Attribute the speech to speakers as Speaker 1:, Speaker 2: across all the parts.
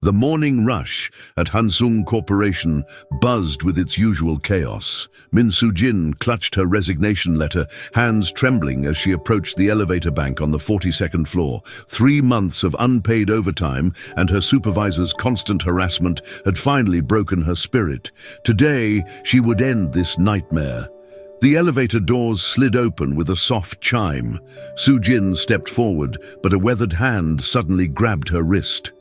Speaker 1: The morning rush at Hansung Corporation buzzed with its usual chaos. Min Soo-jin clutched her resignation letter, hands trembling as she approached the elevator bank on the 42nd floor. 3 months of unpaid overtime and her supervisor's constant harassment had finally broken her spirit. Today, she would end this nightmare. The elevator doors slid open with a soft chime. Soo-jin stepped forward, but a weathered hand suddenly grabbed her wrist.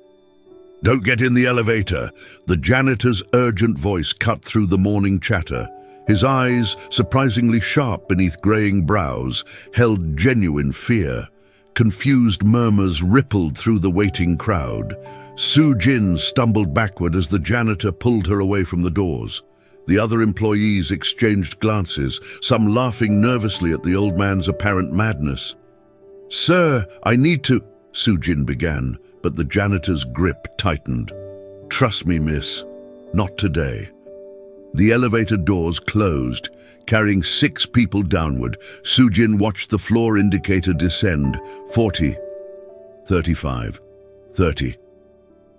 Speaker 1: "Don't get in the elevator." The janitor's urgent voice cut through the morning chatter. His eyes, surprisingly sharp beneath graying brows, held genuine fear. Confused murmurs rippled through the waiting crowd. Soo-jin stumbled backward as the janitor pulled her away from the doors. The other employees exchanged glances, some laughing nervously at the old man's apparent madness. "Sir, I need to—" Soo-jin began, but the janitor's grip tightened. "Trust me, miss, not today." The elevator doors closed, carrying 6 people downward. Soo-jin watched the floor indicator descend. 40, 35, 30.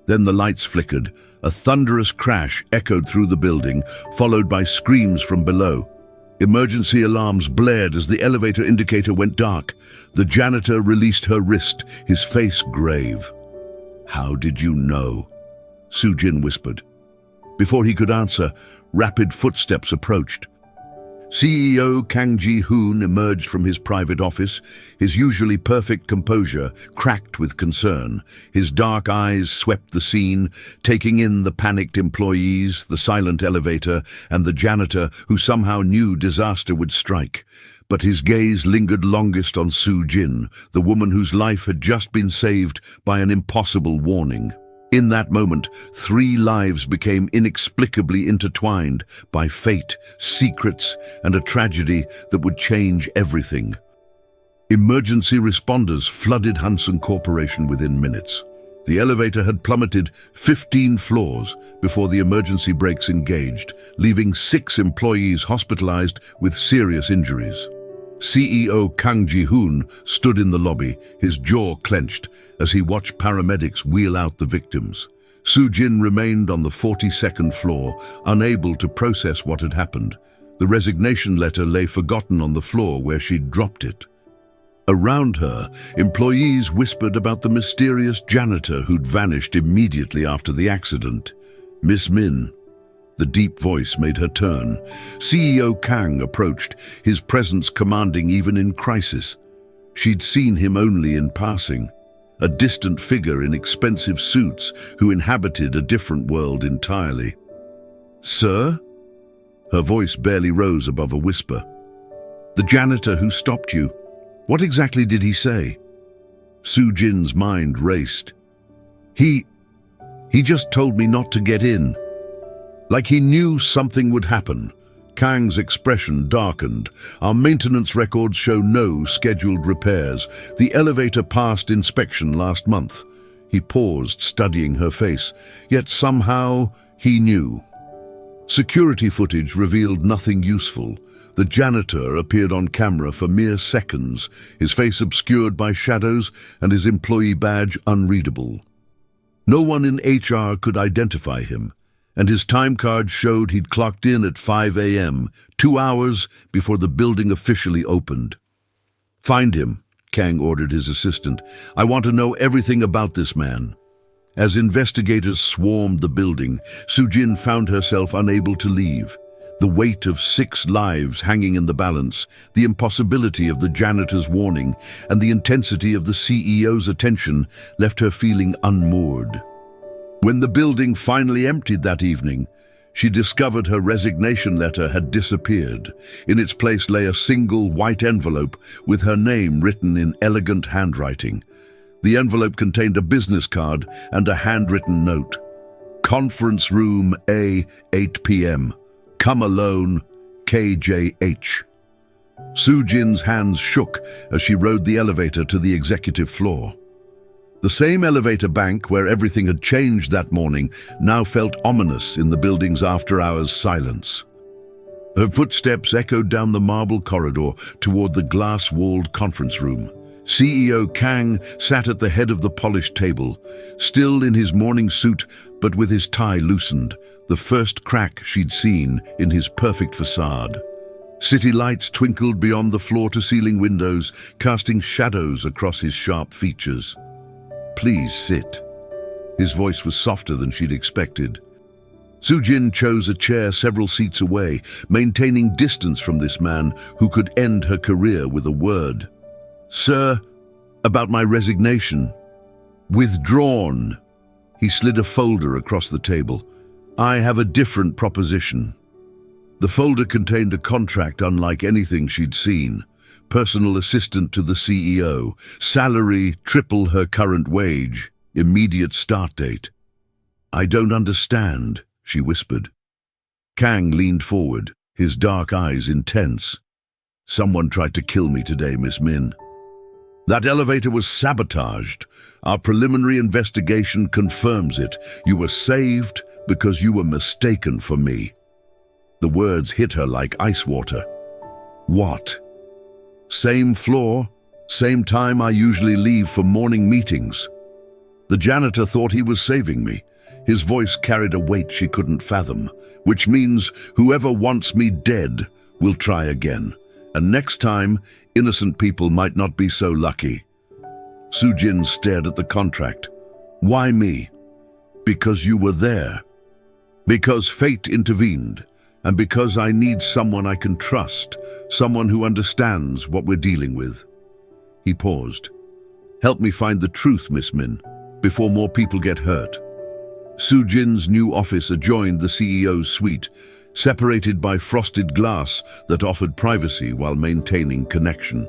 Speaker 1: Then the lights flickered. A thunderous crash echoed through the building, followed by screams from below. Emergency alarms blared as the elevator indicator went dark. The janitor released her wrist, his face grave. "How did you know?" Soo-jin whispered. Before he could answer, rapid footsteps approached. CEO Kang Ji-hoon emerged from his private office, his usually perfect composure cracked with concern. His dark eyes swept the scene, taking in the panicked employees, the silent elevator, and the janitor who somehow knew disaster would strike. But his gaze lingered longest on Soo-jin, the woman whose life had just been saved by an impossible warning. In that moment, 3 lives became inexplicably intertwined by fate, secrets, and a tragedy that would change everything. Emergency responders flooded Hansung Corporation within minutes. The elevator had plummeted 15 floors before the emergency brakes engaged, leaving 6 employees hospitalized with serious injuries. CEO Kang Ji-hoon stood in the lobby, his jaw clenched, as he watched paramedics wheel out the victims. Soo-jin remained on the 42nd floor, unable to process what had happened. The resignation letter lay forgotten on the floor where she'd dropped it. Around her, employees whispered about the mysterious janitor who'd vanished immediately after the accident. "Miss Min." The deep voice made her turn. CEO Kang approached, his presence commanding even in crisis. She'd seen him only in passing, a distant figure in expensive suits who inhabited a different world entirely. "Sir?" Her voice barely rose above a whisper. "The janitor who stopped you. What exactly did he say?" Soo-jin's mind raced. He just told me not to get in." Like he knew something would happen. Kang's expression darkened. "Our maintenance records show no scheduled repairs. The elevator passed inspection last month." He paused, studying her face. Yet somehow he knew. Security footage revealed nothing useful. The janitor appeared on camera for mere seconds, his face obscured by shadows and his employee badge unreadable. No one in HR could identify him, and his time card showed he'd clocked in at 5 a.m., 2 hours before the building officially opened. "Find him," Kang ordered his assistant. "I want to know everything about this man." As investigators swarmed the building, Soo-jin found herself unable to leave. The weight of 6 lives hanging in the balance, the impossibility of the janitor's warning, and the intensity of the CEO's attention left her feeling unmoored. When the building finally emptied that evening, she discovered her resignation letter had disappeared. In its place lay a single white envelope with her name written in elegant handwriting. The envelope contained a business card and a handwritten note. "Conference room A, 8 p.m. Come alone, KJH." Soo-jin's hands shook as she rode the elevator to the executive floor. The same elevator bank where everything had changed that morning now felt ominous in the building's after-hours silence. Her footsteps echoed down the marble corridor toward the glass-walled conference room. CEO Kang sat at the head of the polished table, still in his morning suit but with his tie loosened, the first crack she'd seen in his perfect facade. City lights twinkled beyond the floor-to-ceiling windows, casting shadows across his sharp features. "Please sit." His voice was softer than she'd expected. Sujin chose a chair several seats away, maintaining distance from this man who could end her career with a word. "Sir, about my resignation." "Withdrawn." He slid a folder across the table. "I have a different proposition." The folder contained a contract unlike anything she'd seen. Personal assistant to the CEO, salary triple her current wage, immediate start date. "I don't understand," she whispered. Kang leaned forward, his dark eyes intense. "Someone tried to kill me today, Miss Min. That elevator was sabotaged. Our preliminary investigation confirms it. You were saved because you were mistaken for me." The words hit her like ice water. "What?" "Same floor, same time I usually leave for morning meetings. The janitor thought he was saving me. His voice carried a weight she couldn't fathom, which means whoever wants me dead will try again. And next time, innocent people might not be so lucky." Sujin stared at the contract. "Why me?" "Because you were there. Because fate intervened. And because I need someone I can trust, someone who understands what we're dealing with." He paused. "Help me find the truth, Miss Min, before more people get hurt." Sujin's new office adjoined the CEO's suite, separated by frosted glass that offered privacy while maintaining connection.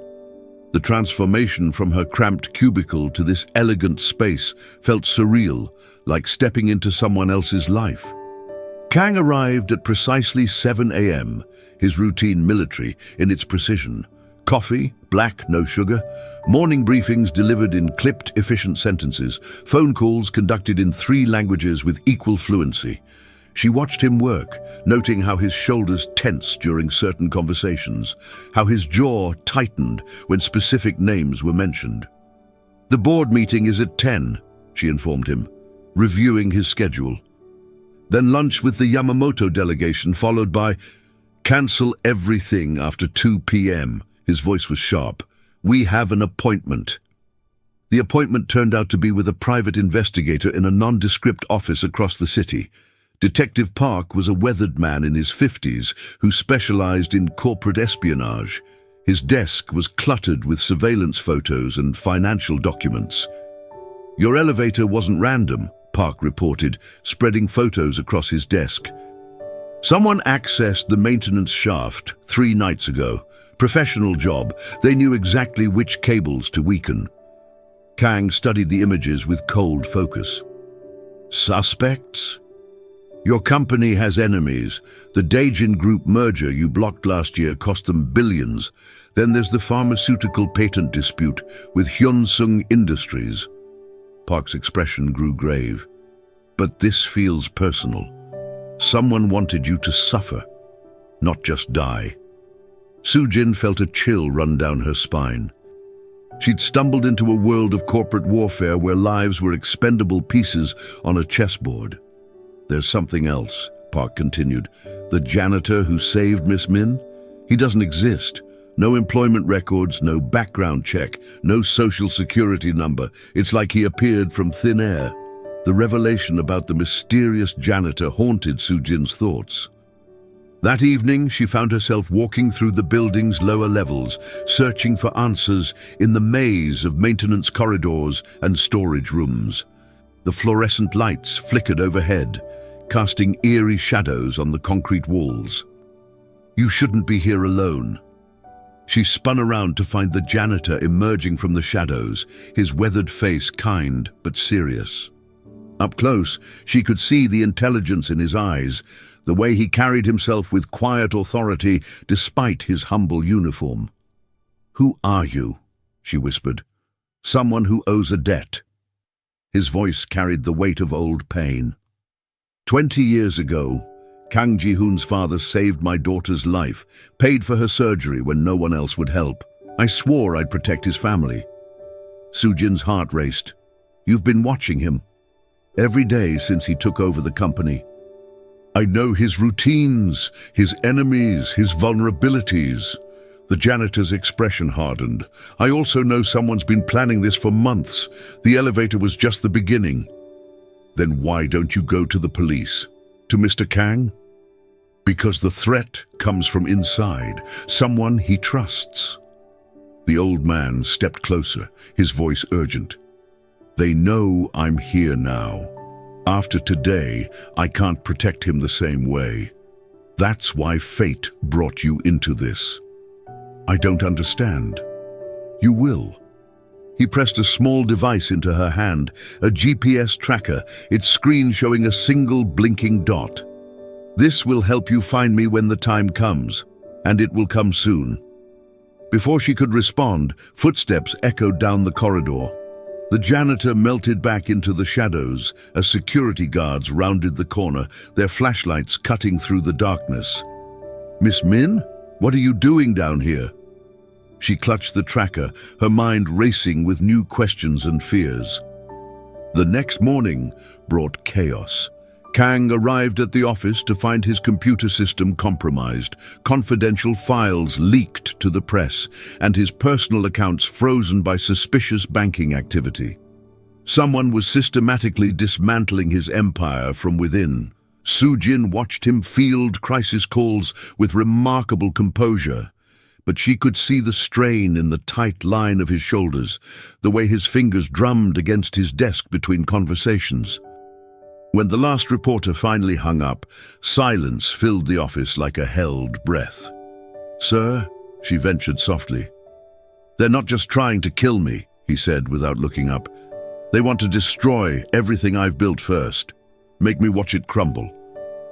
Speaker 1: The transformation from her cramped cubicle to this elegant space felt surreal, like stepping into someone else's life. Kang arrived at precisely 7 a.m., his routine military in its precision. Coffee, black, no sugar, morning briefings delivered in clipped, efficient sentences, phone calls conducted in 3 languages with equal fluency. She watched him work, noting how his shoulders tensed during certain conversations, how his jaw tightened when specific names were mentioned. "The board meeting is at 10, she informed him, reviewing his schedule. Then lunch with the Yamamoto delegation, followed by "Cancel everything after 2 p.m. His voice was sharp. "We have an appointment." The appointment turned out to be with a private investigator in a nondescript office across the city. Detective Park was a weathered man in his 50s who specialized in corporate espionage. His desk was cluttered with surveillance photos and financial documents. "Your elevator wasn't random," Park reported, spreading photos across his desk. "Someone accessed the maintenance shaft 3 nights ago. Professional job. They knew exactly which cables to weaken." Kang studied the images with cold focus. "Suspects? Your company has enemies. The Daejin Group merger you blocked last year cost them billions. Then there's the pharmaceutical patent dispute with Hyunsung Industries." Park's expression grew grave. "But this feels personal. Someone wanted you to suffer, not just die." Sujin felt a chill run down her spine. She'd stumbled into a world of corporate warfare where lives were expendable pieces on a chessboard. "There's something else," Park continued. "The janitor who saved Miss Min? He doesn't exist. No employment records, no background check, no social security number. It's like he appeared from thin air." The revelation about the mysterious janitor haunted Sujin's thoughts. That evening, she found herself walking through the building's lower levels, searching for answers in the maze of maintenance corridors and storage rooms. The fluorescent lights flickered overhead, casting eerie shadows on the concrete walls. "You shouldn't be here alone." She spun around to find the janitor emerging from the shadows, his weathered face kind but serious. Up close, she could see the intelligence in his eyes, the way he carried himself with quiet authority despite his humble uniform. "Who are you?" she whispered. "Someone who owes a debt." His voice carried the weight of old pain. 20 years ago, Kang Ji-hoon's father saved my daughter's life, paid for her surgery when no one else would help. I swore I'd protect his family. Sujin's heart raced. You've been watching him. Every day since he took over the company. I know his routines, his enemies, his vulnerabilities. The janitor's expression hardened. I also know someone's been planning this for months. The elevator was just the beginning. Then why don't you go to the police? To Mr. Kang? Because the threat comes from inside, someone he trusts. The old man stepped closer, his voice urgent. They know I'm here now. After today, I can't protect him the same way. That's why fate brought you into this. I don't understand. You will. He pressed a small device into her hand, a GPS tracker, its screen showing a single blinking dot. This will help you find me when the time comes, and it will come soon. Before she could respond, footsteps echoed down the corridor. The janitor melted back into the shadows as security guards rounded the corner, their flashlights cutting through the darkness. Miss Min, what are you doing down here? She clutched the tracker, her mind racing with new questions and fears. The next morning brought chaos. Kang arrived at the office to find his computer system compromised, confidential files leaked to the press, and his personal accounts frozen by suspicious banking activity. Someone was systematically dismantling his empire from within. Sujin watched him field crisis calls with remarkable composure, but she could see the strain in the tight line of his shoulders, the way his fingers drummed against his desk between conversations. When the last reporter finally hung up, silence filled the office like a held breath. Sir, she ventured softly. They're not just trying to kill me, he said without looking up. They want to destroy everything I've built first. Make me watch it crumble.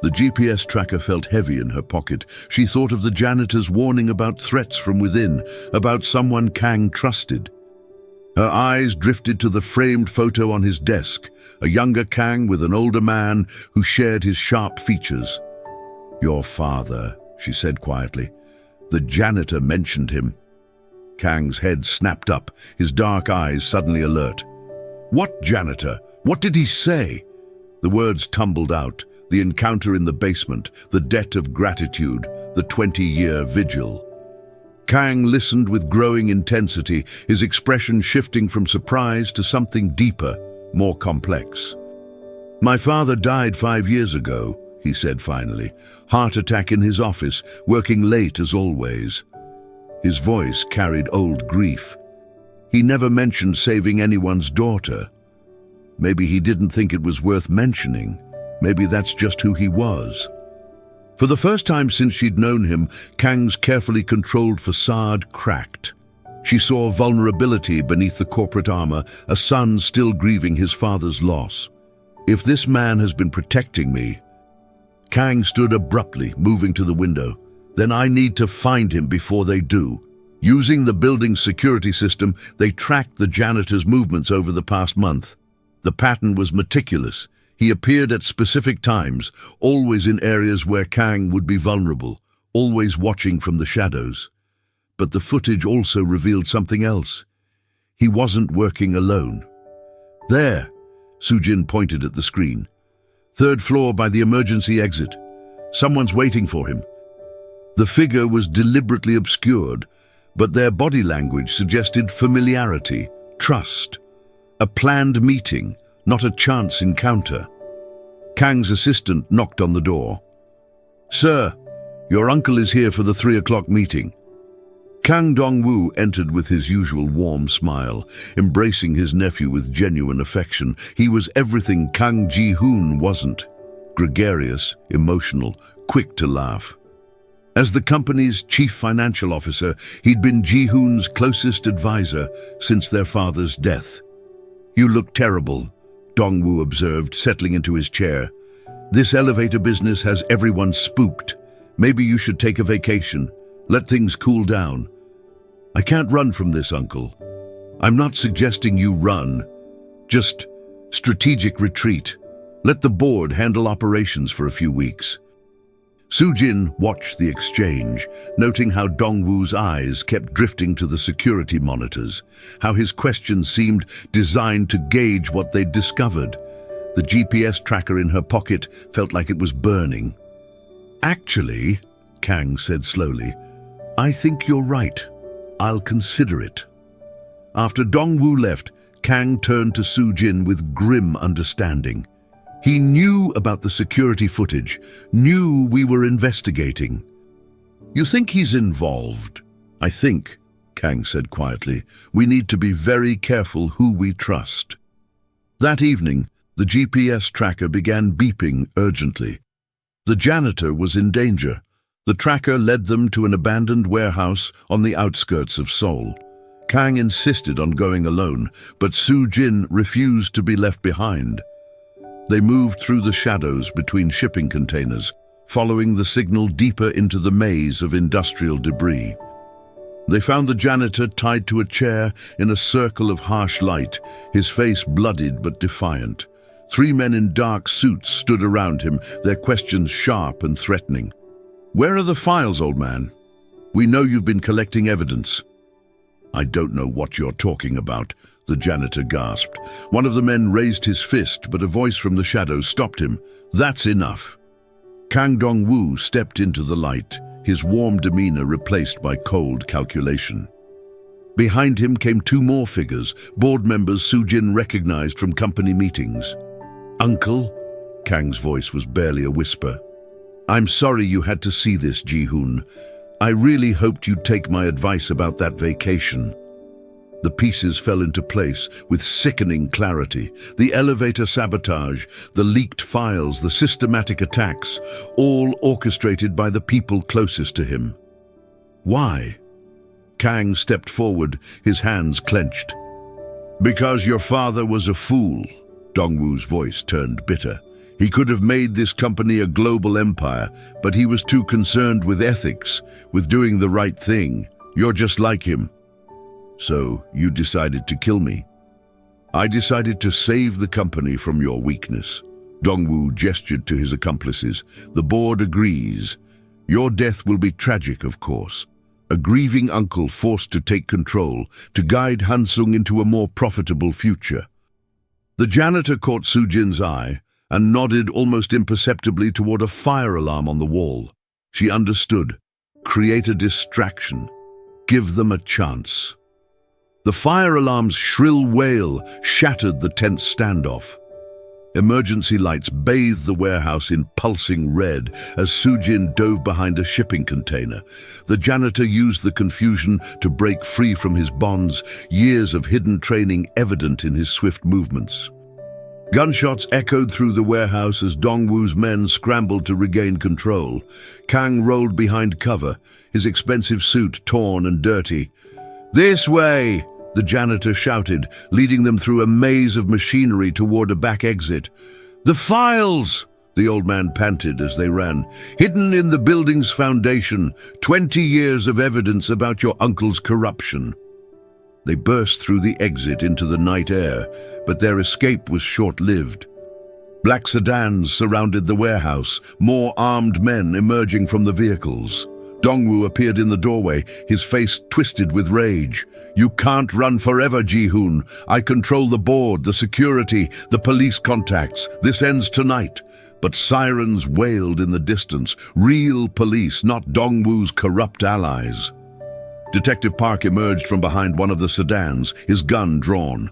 Speaker 1: The GPS tracker felt heavy in her pocket. She thought of the janitor's warning about threats from within, about someone Kang trusted. Her eyes drifted to the framed photo on his desk, a younger Kang with an older man who shared his sharp features. Your father, she said quietly. The janitor mentioned him. Kang's head snapped up, his dark eyes suddenly alert. What janitor? What did he say? The words tumbled out, the encounter in the basement, the debt of gratitude, the 20-year vigil. Kang listened with growing intensity, his expression shifting from surprise to something deeper, more complex. My father died 5 years ago, he said finally. Heart attack in his office, working late as always. His voice carried old grief. He never mentioned saving anyone's daughter. Maybe he didn't think it was worth mentioning. Maybe that's just who he was. For the first time since she'd known him, Kang's carefully controlled facade cracked. She saw vulnerability beneath the corporate armor, a son still grieving his father's loss. If this man has been protecting me... Kang stood abruptly, moving to the window. Then I need to find him before they do. Using the building's security system, they tracked the janitor's movements over the past month. The pattern was meticulous. He appeared at specific times, always in areas where Kang would be vulnerable, always watching from the shadows. But the footage also revealed something else. He wasn't working alone. There, Sujin pointed at the screen. 3rd floor by the emergency exit. Someone's waiting for him. The figure was deliberately obscured, but their body language suggested familiarity, trust. A planned meeting, not a chance encounter. Kang's assistant knocked on the door. Sir, your uncle is here for the 3 o'clock meeting. Kang Dongwu entered with his usual warm smile, embracing his nephew with genuine affection. He was everything Kang Ji-hoon wasn't. Gregarious, emotional, quick to laugh. As the company's chief financial officer, he'd been Ji-hoon's closest advisor since their father's death. You look terrible, Dongwu observed, settling into his chair. This elevator business has everyone spooked. Maybe you should take a vacation. Let things cool down. I can't run from this, Uncle. I'm not suggesting you run. Just strategic retreat. Let the board handle operations for a few weeks. Jin watched the exchange, noting how Dongwu's eyes kept drifting to the security monitors, how his questions seemed designed to gauge what they'd discovered. The GPS tracker in her pocket felt like it was burning. "Actually," Kang said slowly, "I think you're right. I'll consider it." After Dongwu left, Kang turned to Jin with grim understanding. He knew about the security footage, knew we were investigating. "You think he's involved?" "I think," Kang said quietly, "we need to be very careful who we trust." That evening, the GPS tracker began beeping urgently. The janitor was in danger. The tracker led them to an abandoned warehouse on the outskirts of Seoul. Kang insisted on going alone, but Jin refused to be left behind. They moved through the shadows between shipping containers, following the signal deeper into the maze of industrial debris. They found the janitor tied to a chair in a circle of harsh light, his face bloodied but defiant. 3 men in dark suits stood around him, their questions sharp and threatening. "Where are the files, old man? We know you've been collecting evidence." "I don't know what you're talking about," the janitor gasped. One of the men raised his fist, but a voice from the shadows stopped him. "That's enough." Kang Dongwu stepped into the light, his warm demeanor replaced by cold calculation. Behind him came 2 more figures, board members Jin recognized from company meetings. "Uncle?" Kang's voice was barely a whisper. "I'm sorry you had to see this, Ji-hoon. I really hoped you'd take my advice about that vacation." The pieces fell into place with sickening clarity. The elevator sabotage, the leaked files, the systematic attacks, all orchestrated by the people closest to him. "Why?" Kang stepped forward, his hands clenched. "Because your father was a fool." Dongwu's voice turned bitter. "He could have made this company a global empire, but he was too concerned with ethics, with doing the right thing. You're just like him. So you decided to kill me." "I decided to save the company from your weakness." Dongwu gestured to his accomplices. "The board agrees. Your death will be tragic, of course. A grieving uncle forced to take control, to guide Hansung into a more profitable future." The janitor caught Jin's eye and nodded almost imperceptibly toward a fire alarm on the wall. She understood. Create a distraction. Give them a chance. The fire alarm's shrill wail shattered the tense standoff. Emergency lights bathed the warehouse in pulsing red as Jin dove behind a shipping container. The janitor used the confusion to break free from his bonds, years of hidden training evident in his swift movements. Gunshots echoed through the warehouse as Dongwu's men scrambled to regain control. Kang rolled behind cover, his expensive suit torn and dirty. "This way!" the janitor shouted, leading them through a maze of machinery toward a back exit. "The files!" the old man panted as they ran. "Hidden in the building's foundation, 20 years of evidence about your uncle's corruption." They burst through the exit into the night air, but their escape was short-lived. Black sedans surrounded the warehouse, more armed men emerging from the vehicles. Dongwu appeared in the doorway, his face twisted with rage. "You can't run forever, Ji-hoon. I control the board, the security, the police contacts. This ends tonight." But sirens wailed in the distance. Real police, not Dongwu's corrupt allies. Detective Park emerged from behind one of the sedans, his gun drawn.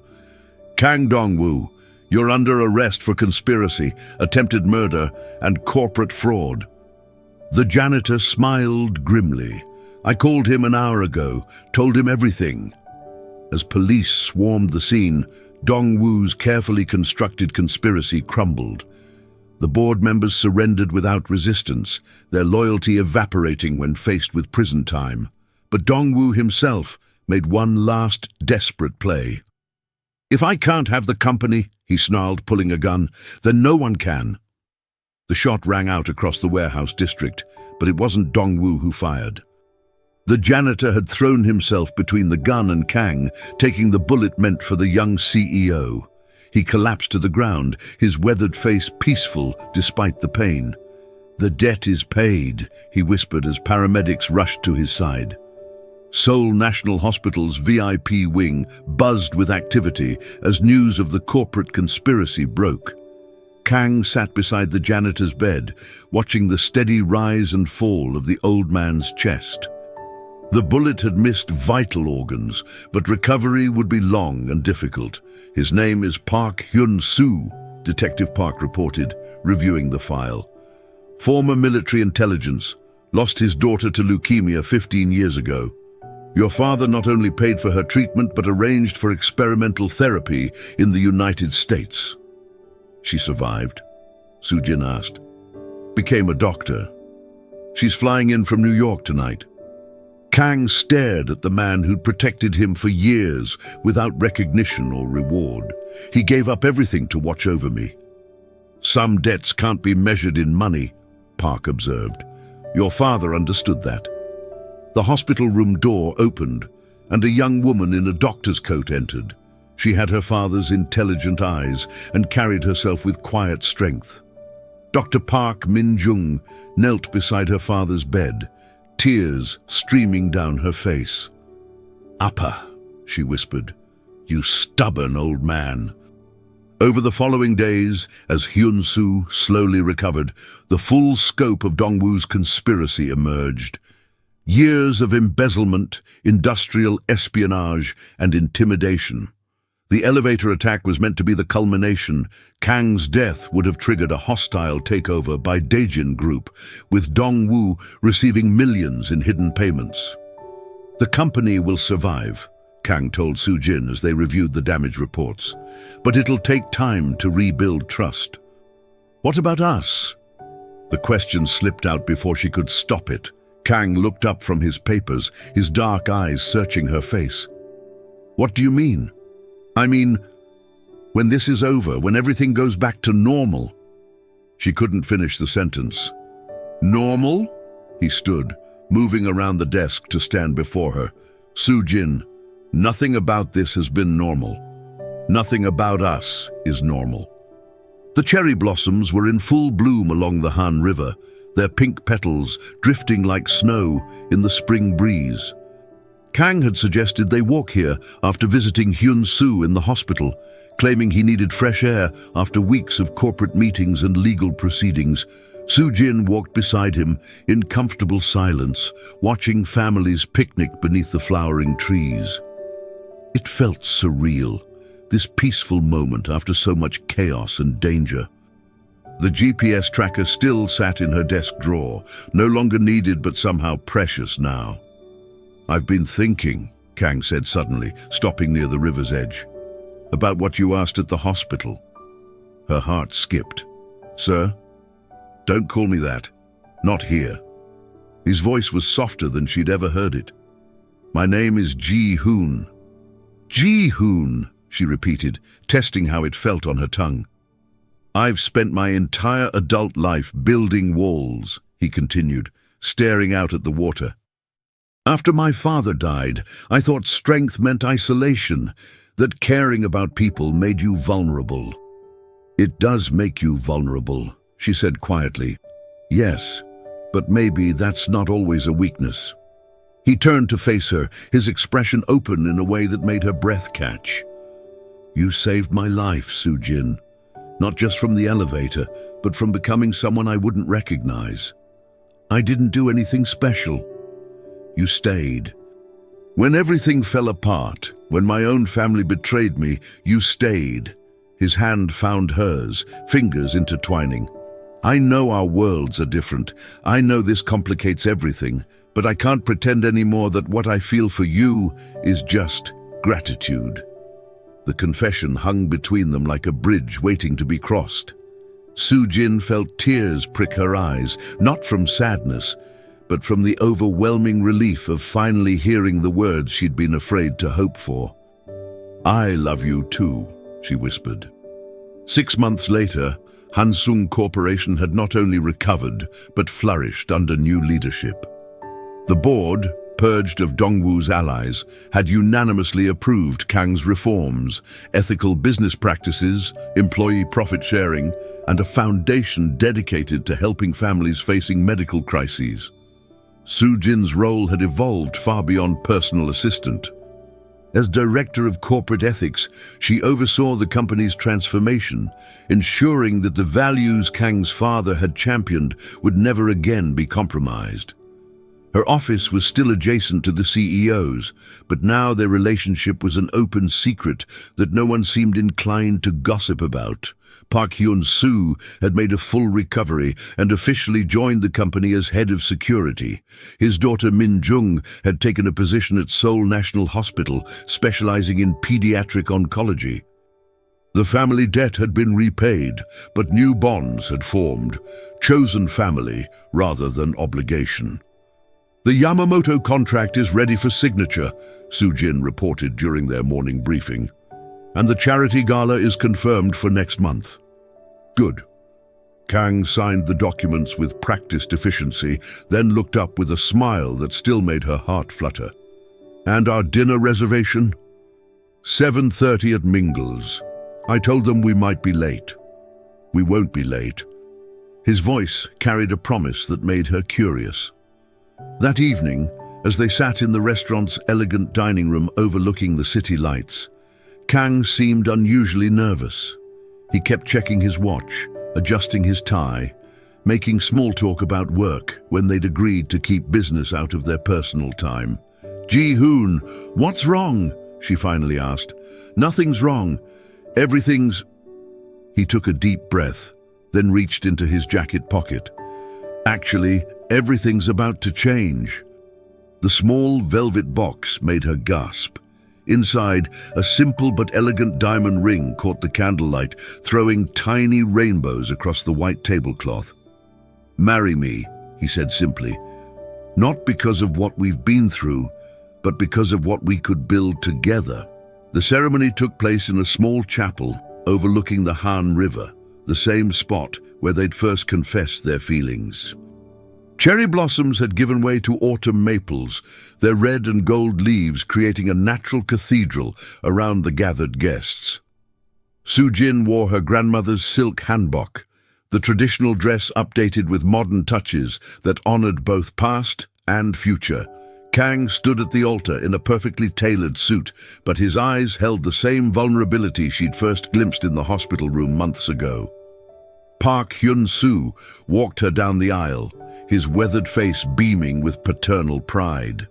Speaker 1: "Kang Dongwu, you're under arrest for conspiracy, attempted murder, and corporate fraud." The janitor smiled grimly. "I called him an hour ago, told him everything." As police swarmed the scene, Dongwu's carefully constructed conspiracy crumbled. The board members surrendered without resistance, their loyalty evaporating when faced with prison time. But Dongwu himself made one last desperate play. "If I can't have the company," he snarled, pulling a gun, "then no one can." The shot rang out across the warehouse district, but it wasn't Dongwu who fired. The janitor had thrown himself between the gun and Kang, taking the bullet meant for the young CEO. He collapsed to the ground, his weathered face peaceful despite the pain. "The debt is paid," he whispered as paramedics rushed to his side. Seoul National Hospital's VIP wing buzzed with activity as news of the corporate conspiracy broke. Kang sat beside the janitor's bed, watching the steady rise and fall of the old man's chest. The bullet had missed vital organs, but recovery would be long and difficult. "His name is Park Hyun-soo," Detective Park reported, reviewing the file. "Former military intelligence, lost his daughter to leukemia 15 years ago. Your father not only paid for her treatment but arranged for experimental therapy in the United States." "She survived?" Soo-jin asked. "Became a doctor. She's flying in from New York tonight." Kang stared at the man who'd protected him for years without recognition or reward. "He gave up everything to watch over me." "Some debts can't be measured in money," Park observed. "Your father understood that." The hospital room door opened, and a young woman in a doctor's coat entered. She had her father's intelligent eyes and carried herself with quiet strength. Dr. Park Min-jung knelt beside her father's bed, tears streaming down her face. "Appa," she whispered, "you stubborn old man." Over the following days, as Hyun-soo slowly recovered, the full scope of Dongwoo's conspiracy emerged. Years of embezzlement, industrial espionage, and intimidation. The elevator attack was meant to be the culmination. Kang's death would have triggered a hostile takeover by Daejin Group, with Dongwoo receiving millions in hidden payments. "The company will survive," Kang told Soo-jin as they reviewed the damage reports. "But it'll take time to rebuild trust." "What about us?" The question slipped out before she could stop it. Kang looked up from his papers, his dark eyes searching her face. "What do you mean?" "I mean, when this is over, when everything goes back to normal." She couldn't finish the sentence. "Normal?" He stood, moving around the desk to stand before her. "Soo-jin, nothing about this has been normal. Nothing about us is normal." The cherry blossoms were in full bloom along the Han River, their pink petals drifting like snow in the spring breeze. Kang had suggested they walk here after visiting Hyun-soo in the hospital, claiming he needed fresh air after weeks of corporate meetings and legal proceedings. Soo-jin walked beside him in comfortable silence, watching families picnic beneath the flowering trees. It felt surreal, this peaceful moment after so much chaos and danger. The GPS tracker still sat in her desk drawer, no longer needed but somehow precious now. "I've been thinking," Kang said suddenly, stopping near the river's edge, "about what you asked at the hospital." Her heart skipped. "Sir? Don't call me that. Not here." His voice was softer than she'd ever heard it. "My name is Ji-hoon." "Ji-hoon," she repeated, testing how it felt on her tongue. "I've spent my entire adult life building walls," he continued, staring out at the water. "After my father died, I thought strength meant isolation, that caring about people made you vulnerable." "It does make you vulnerable," she said quietly. "Yes, but maybe that's not always a weakness." He turned to face her, his expression open in a way that made her breath catch. "You saved my life, Soo-jin. Not just from the elevator, but from becoming someone I wouldn't recognize. I didn't do anything special. You stayed. When everything fell apart, when my own family betrayed me, you stayed." His hand found hers, fingers intertwining. "I know our worlds are different. I know this complicates everything, but I can't pretend anymore that what I feel for you is just gratitude." The confession hung between them like a bridge waiting to be crossed. Soo-jin felt tears prick her eyes, not from sadness, but from the overwhelming relief of finally hearing the words she'd been afraid to hope for. "I love you too," she whispered. 6 months later, Hansung Corporation had not only recovered, but flourished under new leadership. The board, purged of Dongwu's allies, had unanimously approved Kang's reforms, ethical business practices, employee profit sharing, and a foundation dedicated to helping families facing medical crises. Su Jin's role had evolved far beyond personal assistant. As director of corporate ethics, she oversaw the company's transformation, ensuring that the values Kang's father had championed would never again be compromised. Her office was still adjacent to the CEO's, but now their relationship was an open secret that no one seemed inclined to gossip about. Park Hyun-soo had made a full recovery and officially joined the company as head of security. His daughter Min Jung had taken a position at Seoul National Hospital, specializing in pediatric oncology. The family debt had been repaid, but new bonds had formed, chosen family rather than obligation. "The Yamamoto contract is ready for signature," Su Jin reported during their morning briefing. "And the charity gala is confirmed for next month." "Good." Kang signed the documents with practiced efficiency, then looked up with a smile that still made her heart flutter. "And our dinner reservation?" 7:30 at Mingle's. I told them we might be late." "We won't be late." His voice carried a promise that made her curious. That evening, as they sat in the restaurant's elegant dining room overlooking the city lights, Kang seemed unusually nervous. He kept checking his watch, adjusting his tie, making small talk about work when they'd agreed to keep business out of their personal time. "Ji-hoon, what's wrong?" she finally asked. "Nothing's wrong. Everything's—" He took a deep breath, then reached into his jacket pocket. "Actually, everything's about to change." The small velvet box made her gasp. Inside, a simple but elegant diamond ring caught the candlelight, throwing tiny rainbows across the white tablecloth. "Marry me," he said simply. "Not because of what we've been through, but because of what we could build together." The ceremony took place in a small chapel overlooking the Han River, the same spot where they'd first confessed their feelings. Cherry blossoms had given way to autumn maples, their red and gold leaves creating a natural cathedral around the gathered guests. Su Jin wore her grandmother's silk hanbok, the traditional dress updated with modern touches that honored both past and future. Kang stood at the altar in a perfectly tailored suit, but his eyes held the same vulnerability she'd first glimpsed in the hospital room months ago. Park Hyun-soo walked her down the aisle, his weathered face beaming with paternal pride.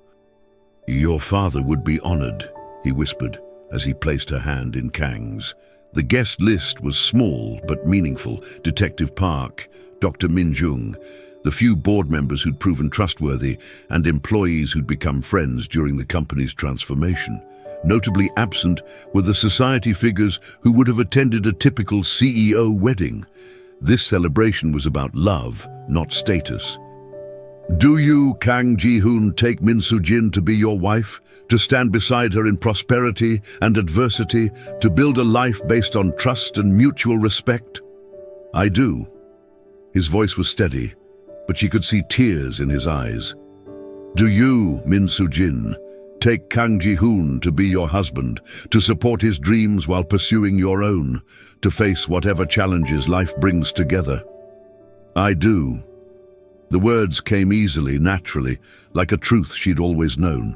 Speaker 1: "Your father would be honored," he whispered as he placed her hand in Kang's. The guest list was small but meaningful. Detective Park, Dr. Min Jung, the few board members who'd proven trustworthy, and employees who'd become friends during the company's transformation. Notably absent were the society figures who would have attended a typical CEO wedding. This celebration was about love, not status. "Do you, Kang Ji-hoon, take Min Soo-jin to be your wife, to stand beside her in prosperity and adversity, to build a life based on trust and mutual respect?" "I do." His voice was steady, but she could see tears in his eyes. "Do you, Min Soo-jin, take Kang Ji-hoon to be your husband, to support his dreams while pursuing your own, to face whatever challenges life brings together?" "I do." The words came easily, naturally, like a truth she'd always known.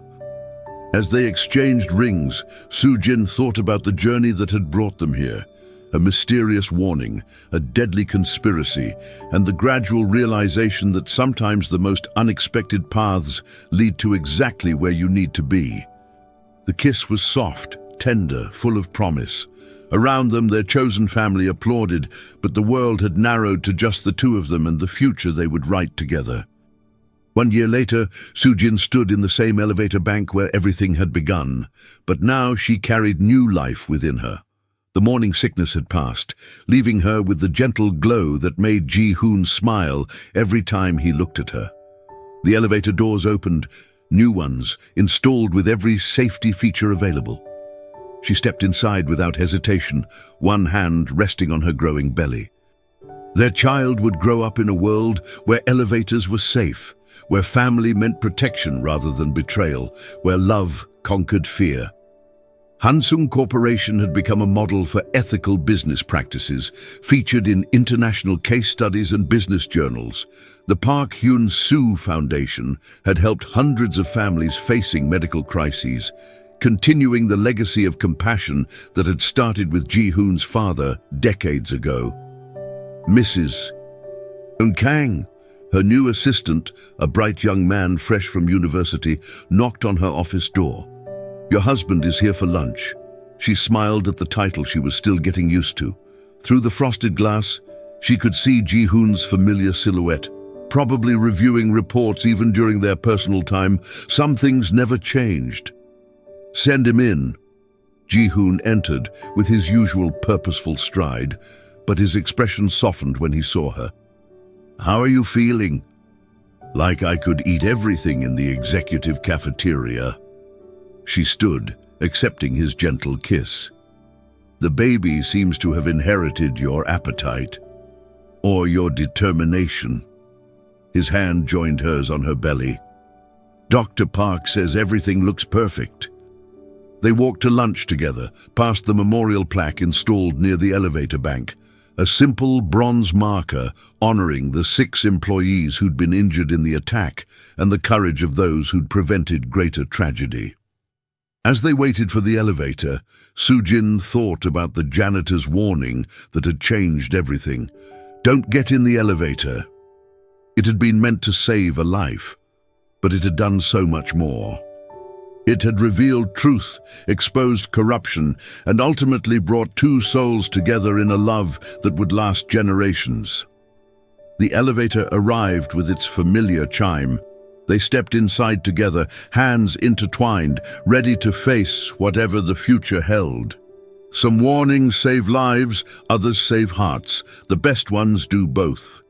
Speaker 1: As they exchanged rings, Su Jin thought about the journey that had brought them here, a mysterious warning, a deadly conspiracy, and the gradual realization that sometimes the most unexpected paths lead to exactly where you need to be. The kiss was soft, tender, full of promise. Around them, their chosen family applauded, but the world had narrowed to just the two of them and the future they would write together. 1 year later, Su Jin stood in the same elevator bank where everything had begun, but now she carried new life within her. The morning sickness had passed, leaving her with the gentle glow that made Ji-hoon smile every time he looked at her. The elevator doors opened, new ones, installed with every safety feature available. She stepped inside without hesitation, one hand resting on her growing belly. Their child would grow up in a world where elevators were safe, where family meant protection rather than betrayal, where love conquered fear. Hansung Corporation had become a model for ethical business practices, featured in international case studies and business journals. The Park Hyun-soo Foundation had helped hundreds of families facing medical crises, continuing the legacy of compassion that had started with Ji-hoon's father decades ago. Mrs. Kang, her new assistant, a bright young man fresh from university, knocked on her office door. "Your husband is here for lunch." She smiled at the title she was still getting used to. Through the frosted glass, she could see Ji-hoon's familiar silhouette, probably reviewing reports even during their personal time. Some things never changed. "Send him in." Ji-hoon entered with his usual purposeful stride, but his expression softened when he saw her. "How are you feeling?" "Like I could eat everything in the executive cafeteria." She stood, accepting his gentle kiss. "The baby seems to have inherited your appetite. Or your determination." His hand joined hers on her belly. "Dr. Park says everything looks perfect." They walked to lunch together, past the memorial plaque installed near the elevator bank, a simple bronze marker honoring the 6 employees who'd been injured in the attack and the courage of those who'd prevented greater tragedy. As they waited for the elevator, Soo-jin thought about the janitor's warning that had changed everything. "Don't get in the elevator." It had been meant to save a life, but it had done so much more. It had revealed truth, exposed corruption, and ultimately brought 2 souls together in a love that would last generations. The elevator arrived with its familiar chime. They stepped inside together, hands intertwined, ready to face whatever the future held. Some warnings save lives, others save hearts. The best ones do both.